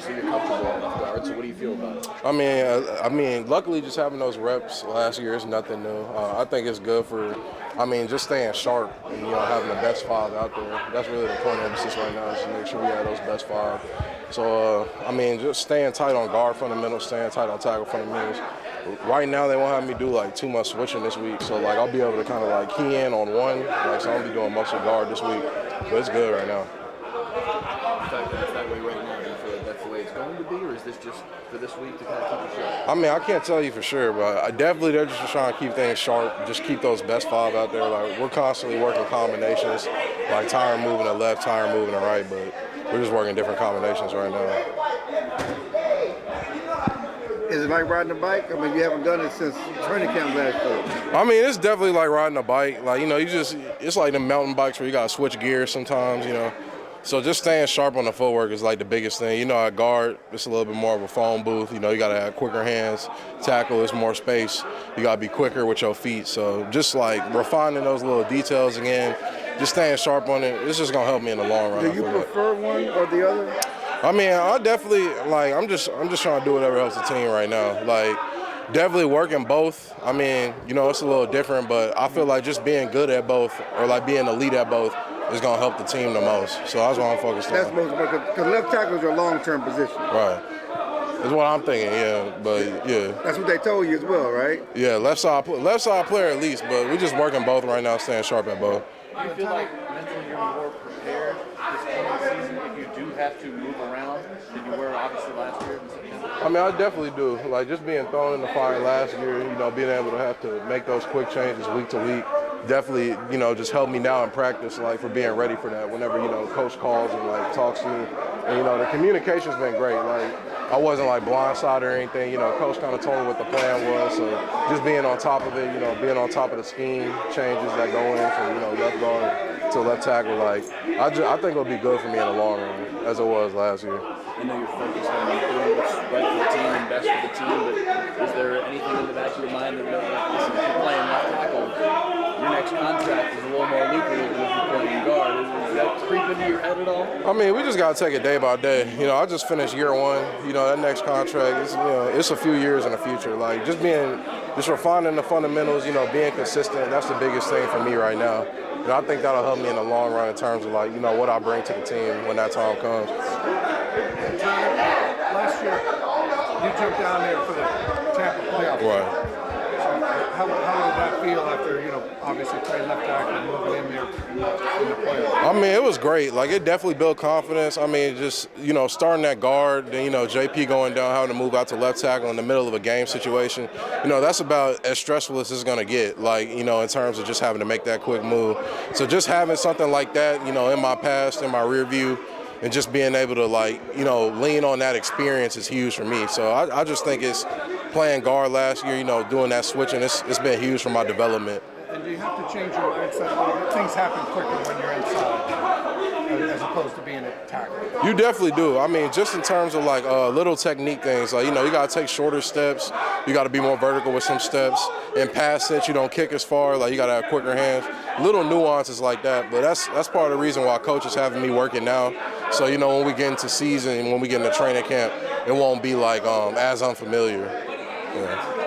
obviously you're comfortable at left guard, so what do you feel about it? Luckily, just having those reps last year is nothing new. I think it's good for, just staying sharp and having the best five out there. That's really the point of emphasis right now, is to make sure we have those best five. So, just staying tight on guard fundamentals, staying tight on tackle fundamentals. Right now, they won't have me do like too much switching this week, so like I'll be able to kind of like key in on one. Like, so I'll be doing muscle guard this week, but it's good right now. The fact that it's that way right now, do you feel like that's the way it's going to be, or is this just for this week to kind of keep it sharp? I can't tell you for sure, but they're just trying to keep things sharp, just keep those best five out there. Like, we're constantly working combinations, like Tyron moving to left, Tyron moving to right, but we're just working different combinations right now. Is it like riding a bike? You haven't done it since training camp last year. It's definitely like riding a bike. Like, it's like the mountain bikes where you got to switch gears sometimes, So just staying sharp on the footwork is like the biggest thing. At guard, it's a little bit more of a phone booth. You got to have quicker hands. Tackle is more space. You got to be quicker with your feet. So just like refining those little details again, just staying sharp on it, it's just going to help me in the long run. Do you prefer one or the other? I definitely, I'm just trying to do whatever helps the team right now. Like, definitely working both. It's a little different, but I feel like just being good at both or like being elite at both is going to help the team the most. So that's what I'm focused on. That's most important, because left tackle is your long-term position. Right. That's what I'm thinking, yeah. But, yeah. That's what they told you as well, right? Yeah, left side player at least, but we're just working both right now, staying sharp at both. Do you feel like mentally you're more prepared this coming season if you do have to move around than you were obviously last year in September? I definitely do. Like, just being thrown in the fire last year, being able to have to make those quick changes week to week, definitely, just helped me now in practice, like, for being ready for that whenever, coach calls and, like, talks to me. And, the communication's been great. Like, I wasn't, like, blindsided or anything. Coach kind of told me what the plan was. So just being on top of it, being on top of the scheme changes that go in from, left guard to left tackle. Like, I think it'll be good for me in the long run, as it was last year. I know you're focused on doing what's right for the team and best for the team, but is there anything in the back of your mind that, listen, if you're playing left tackle, your next contract is a little more lucrative than if you're playing guard? Is that creep into your head at all? We just got to take it day by day. I just finished year one. That next contract, it's a few years in the future. Like, just refining the fundamentals, being consistent, that's the biggest thing for me right now. I think that'll help me in the long run in terms of, like, what I bring to the team when that time comes. Last year, you jumped down there for the Tampa playoff. Right. How did that feel after, obviously playing left tackle and moving in there in the playoffs? It was great. Like, it definitely built confidence. Just, starting at guard, then, JP going down, having to move out to left tackle in the middle of a game situation. That's about as stressful as it's going to get, like, in terms of just having to make that quick move. So just having something like that, in my past, in my rear view, and just being able to, like, lean on that experience is huge for me. So I just think it's playing guard last year, doing that switching, it's been huge for my development. And do you have to change your mindset a little bit? Things happen quicker when you're inside as opposed to being a tackle. You definitely do. Just in terms of, like, little technique things, like, you got to take shorter steps. You got to be more vertical with some steps. In pass sets, you don't kick as far. Like, you got to have quicker hands. Little nuances like that. But that's part of the reason why coach is having me working now. So, when we get into season and when we get into training camp, it won't be, like, as unfamiliar. Yeah.